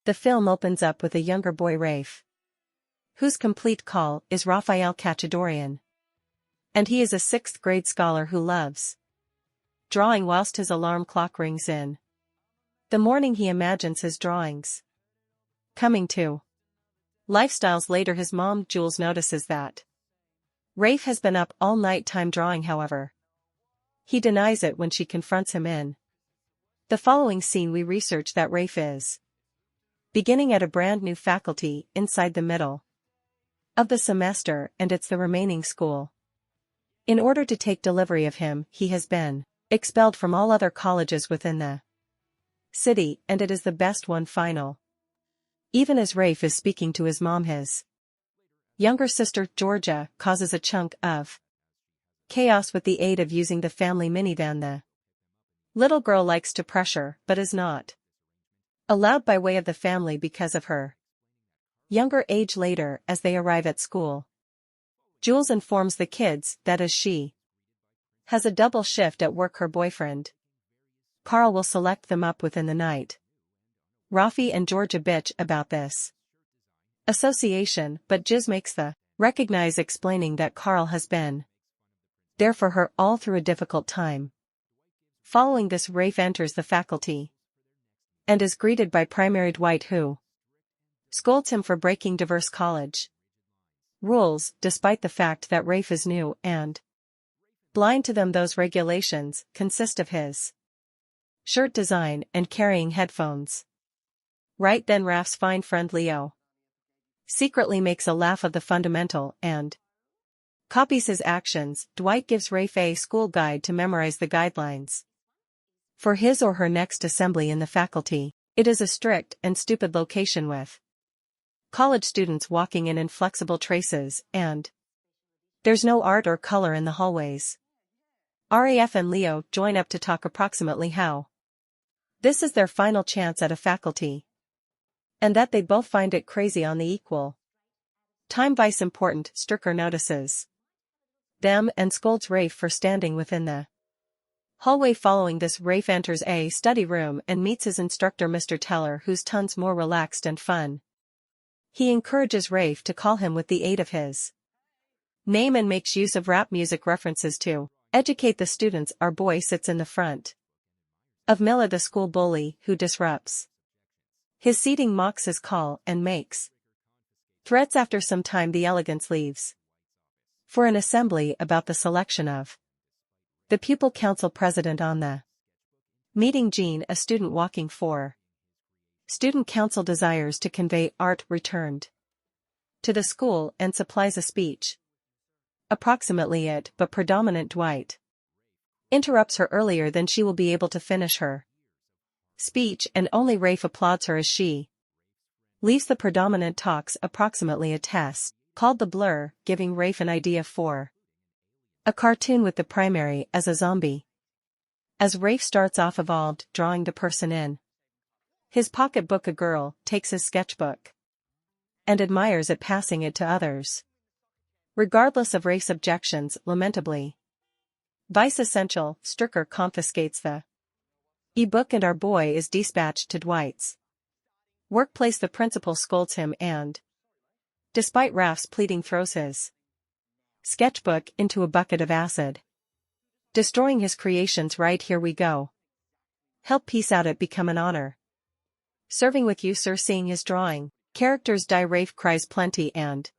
The film opens up with a younger boy Rafe, whose complete call is Raphael Cachadorian. And he is a 6th grade scholar who loves drawing whilst his alarm clock rings in the morning. He imagines his drawings coming to lifestyles later. His mom Jules notices that Rafe has been up all night time drawing. However, he denies it when she confronts him in the following scene. We research that Rafe is beginning at a brand new faculty inside the middle of the semester, and it's the remaining school. In order to take delivery of him, he has been expelled from all other colleges within the city, and it is the best one final. Even as Rafe is speaking to his mom, his younger sister, Georgia, causes a chunk of chaos with the aid of using the family minivan. The little girl likes to pressure, but is not allowed by way of the family because of her younger age. Later, as they arrive at school, Jules informs the kids that as she has a double shift at work, her boyfriend Carl will select them up within the night. Rafi and Georgia bitch about this association, but Jiz makes the recognize, explaining that Carl has been there for her all through a difficult time. Following this, Rafe enters the faculty and is greeted by Primary Dwight, who scolds him for breaking diverse college rules, despite the fact that Rafe is new and blind to them. Those regulations consist of his shirt design and carrying headphones. Right then, Raf's fine friend Leo secretly makes a laugh of the fundamental and copies his actions. Dwight gives Rafe a school guide to memorize the guidelines for his or her next assembly in the faculty. It is a strict and stupid location with college students walking in inflexible traces, and there's no art or color in the hallways. Raf and Leo join up to talk approximately how this is their final chance at a faculty, and that they both find it crazy on the equal time. Vice important Stricker notices them and scolds Rafe for standing within the hallway. Following this, Rafe enters a study room and meets his instructor, Mr. Teller, who's tons more relaxed and fun. He encourages Rafe to call him with the aid of his name and makes use of rap music references to educate the students. Our boy sits in the front of Miller, the school bully, who disrupts his seating, mocks his call, and makes threats. After some time, the elegance leaves for an assembly about the selection of the pupil council president. On the meeting, Jean, a student walking for student council, desires to convey art returned to the school and supplies a speech approximately it, but predominant Dwight interrupts her earlier than she will be able to finish her speech, and only Rafe applauds her as she leaves the predominant talks approximately a test called the blur, giving Rafe an idea for a cartoon with the primary as a zombie. As Rafe starts off evolved, drawing the person in his pocketbook, a girl takes his sketchbook and admires it, passing it to others. Regardless of Rafe's objections, lamentably vice essential, Stricker confiscates the e-book and our boy is dispatched to Dwight's workplace. The principal scolds him and, despite Raf's pleading, throws his sketchbook into a bucket of acid, destroying his creations. Right, here we go. Help, peace out, it become an honor serving with you, sir. Seeing his drawing characters die, Rafe cries plenty and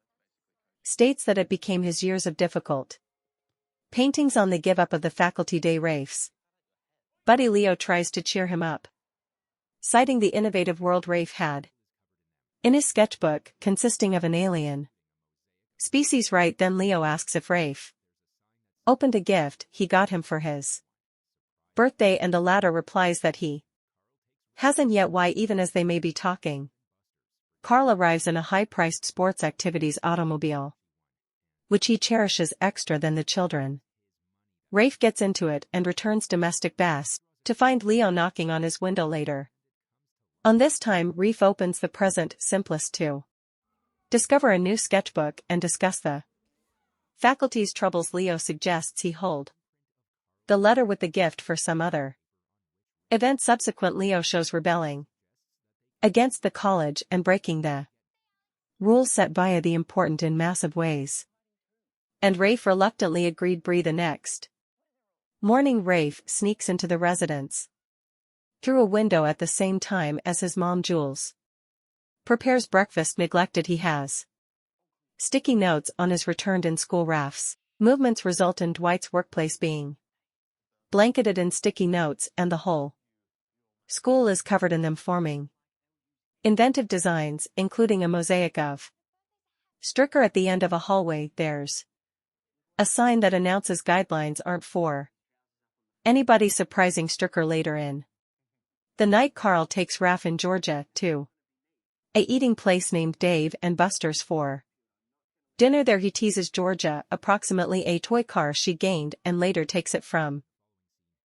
states that it became his years of difficult paintings on the give up of the faculty day. Rafe's buddy Leo tries to cheer him up, citing the innovative world Rafe had in his sketchbook, consisting of an alien species. Right then, Leo asks if Rafe opened a gift he got him for his birthday, and the latter replies that he hasn't yet. Why? Even as they may be talking, Carl arrives in a high-priced sports activities automobile, which he cherishes extra than the children. Rafe gets into it and returns domestic best, to find Leo knocking on his window later. On this time, Rafe opens the present simplest to discover a new sketchbook and discuss the faculty's troubles. Leo suggests he hold the letter with the gift for some other event. Subsequent, Leo shows rebelling against the college and breaking the rules set by the important in massive ways. And Rafe reluctantly agreed. The next morning Rafe sneaks into the residence through a window at the same time as his mom Jules prepares breakfast. Neglected he has sticky notes on his returned in school rafts. Movements result in Dwight's workplace being blanketed in sticky notes and the whole school is covered in them, forming inventive designs, including a mosaic of Stricker at the end of a hallway. There's a sign that announces guidelines aren't for anybody. Surprising Stricker later in the night. Carl takes Raph in Georgia to a eating place named Dave and Buster's for dinner. There he teases Georgia approximately a toy car she gained and later takes it from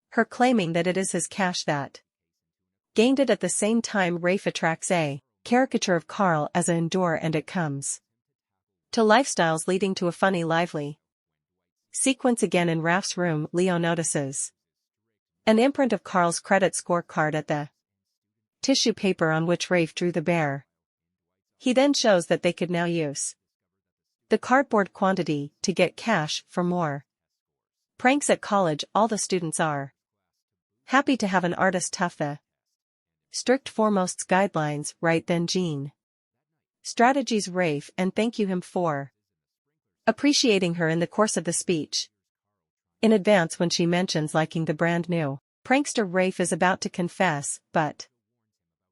her, claiming that it is his cash that gained it. At the same time Rafe attracts a caricature of Carl as a endure, and it comes to lifestyles leading to a funny lively sequence. Again in Raph's room, Leo notices an imprint of Carl's credit score card at the tissue paper on which Rafe drew the bear. He then shows that they could now use the cardboard quantity to get cash for more pranks at college. All the students are happy to have an artist tough the strict foremost guidelines. Right then Jean strategies Rafe and thank you him for appreciating her in the course of the speech in advance. When she mentions liking the brand new prankster, Rafe is about to confess, but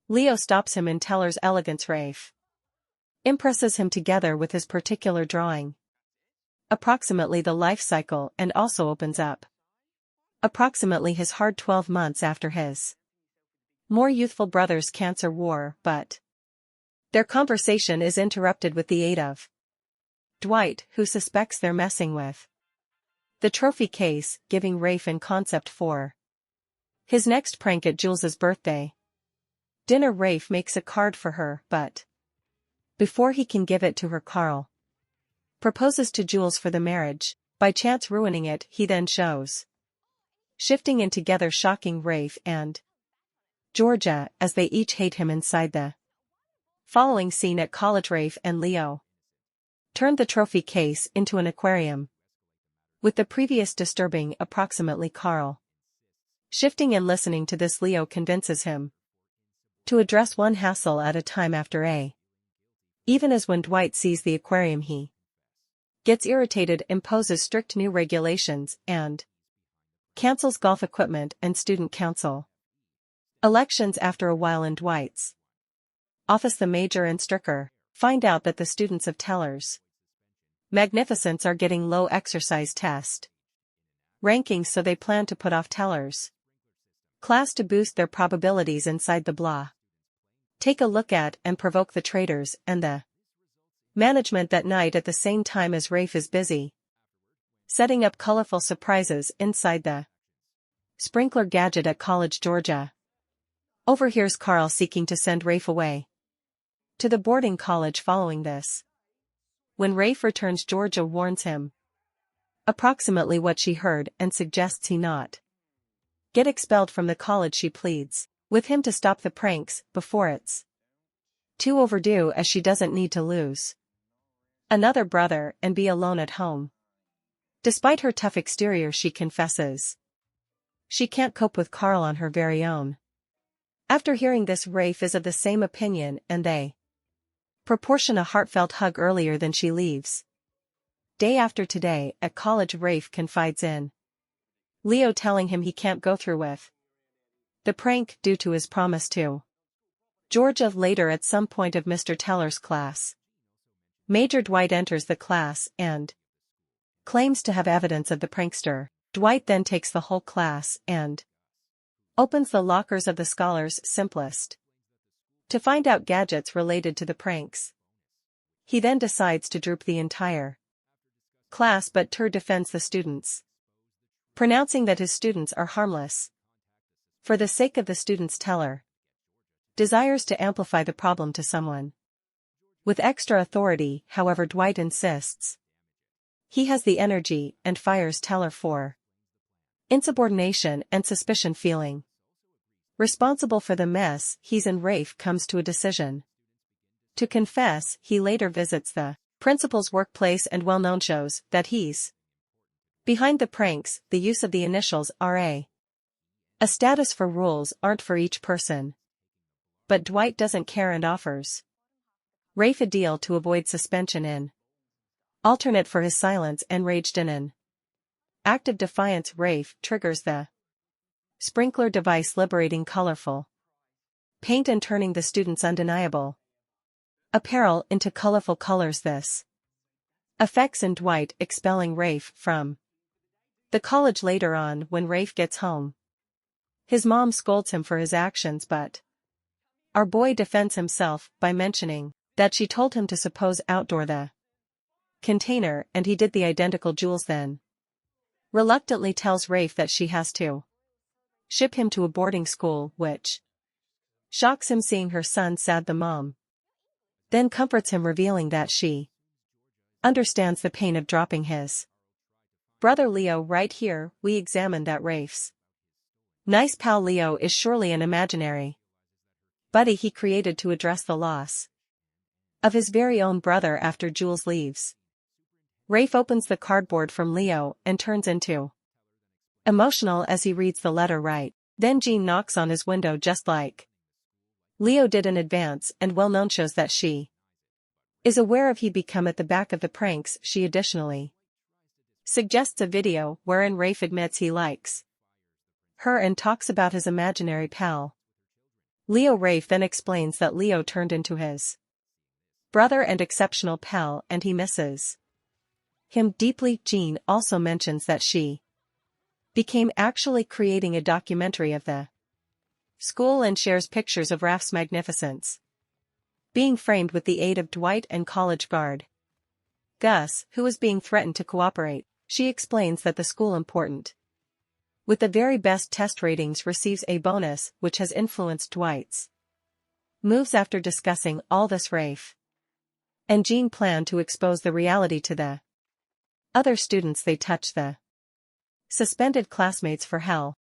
Leo stops him in Teller's elegance. Rafe impresses him together with his particular drawing approximately the life cycle, and also opens up approximately his hard 12 months after his more youthful brother's cancer war. But their conversation is interrupted with the aid of Dwight, who suspects they're messing with the trophy case, giving Rafe in concept for his next prank at Jules's birthday dinner. Rafe makes a card for her, but before he can give it to her, Carl proposes to Jules for the marriage, by chance ruining it. He then shows shifting in together, shocking Rafe and Georgia as they each hate him. Inside the following scene at college, Rafe and Leo turned the trophy case into an aquarium, with the previous disturbing approximately Carl shifting and listening to this. Leo convinces him to address one hassle at a time after a even as when Dwight sees the aquarium he gets irritated, imposes strict new regulations, and cancels golf equipment and student council elections. After a while in Dwight's office, the major and Stricker find out that the students of Teller's magnificence are getting low exercise test rankings, so they plan to put off Teller's class to boost their probabilities. Inside the blah take a look at and provoke the traders and the management that night at the same time as Rafe is busy setting up colorful surprises inside the sprinkler gadget at college. Georgia overhears Carl seeking to send Rafe away to the boarding college following this. When Rafe returns, Georgia warns him approximately what she heard and suggests he not get expelled from the college. She pleads with him to stop the pranks before it's too overdue, as she doesn't need to lose another brother and be alone at home. Despite her tough exterior, she confesses she can't cope with Carl on her very own. After hearing this, Rafe is of the same opinion and they proportion a heartfelt hug earlier than she leaves. Day after today, at college, Rafe confides in Leo, telling him he can't go through with the prank due to his promise to Georgia. Later, at some point of Mr. Teller's class, Major Dwight enters the class and claims to have evidence of the prankster. Dwight then takes the whole class and opens the lockers of the scholars simplest to find out gadgets related to the pranks. He then decides to droop the entire class, but Tur defends the students, pronouncing that his students are harmless. For the sake of the students, Teller desires to amplify the problem to someone with extra authority. However, Dwight insists he has the energy and fires Teller for insubordination and suspicion, feeling Responsible for the mess he's in, Rafe comes to a decision. To confess, he later visits the principal's workplace and well-known shows that he's behind the pranks. The use of the initials RA. A status for rules aren't for each person. But Dwight doesn't care and offers Rafe a deal to avoid suspension in alternate for his silence. Enraged in an act of defiance, Rafe triggers the sprinkler device, liberating colorful paint and turning the students' undeniable apparel into colorful colors. This affects in Dwight, expelling Rafe from the college. Later on, when Rafe gets home, his mom scolds him for his actions, but our boy defends himself by mentioning that she told him to suppose outdoor the container and he did the identical. Jules then reluctantly tells Rafe that she has to ship him to a boarding school, which shocks him, seeing her son sad. The mom then comforts him, revealing that she understands the pain of dropping his brother Leo. Right here, we examine that Rafe's nice pal Leo is surely an imaginary buddy he created to address the loss of his very own brother. After Jules leaves, Rafe opens the cardboard from Leo and turns into emotional as he reads the letter. Right then, Jean knocks on his window just like Leo did in advance, and well-known shows that she is aware of he become at the back of the pranks. She additionally suggests a video wherein Rafe admits he likes her and talks about his imaginary pal Leo. Rafe then explains that Leo turned into his brother and exceptional pal and he misses him deeply. Jean also mentions that she became actually creating a documentary of the school and shares pictures of Raf's magnificence being framed with the aid of Dwight and college guard Gus, who was being threatened to cooperate. She explains that the school important with the very best test ratings receives a bonus, which has influenced Dwight's moves. After discussing all this, Rafe and Jean plan to expose the reality to the other students. They touch the suspended classmates for hell.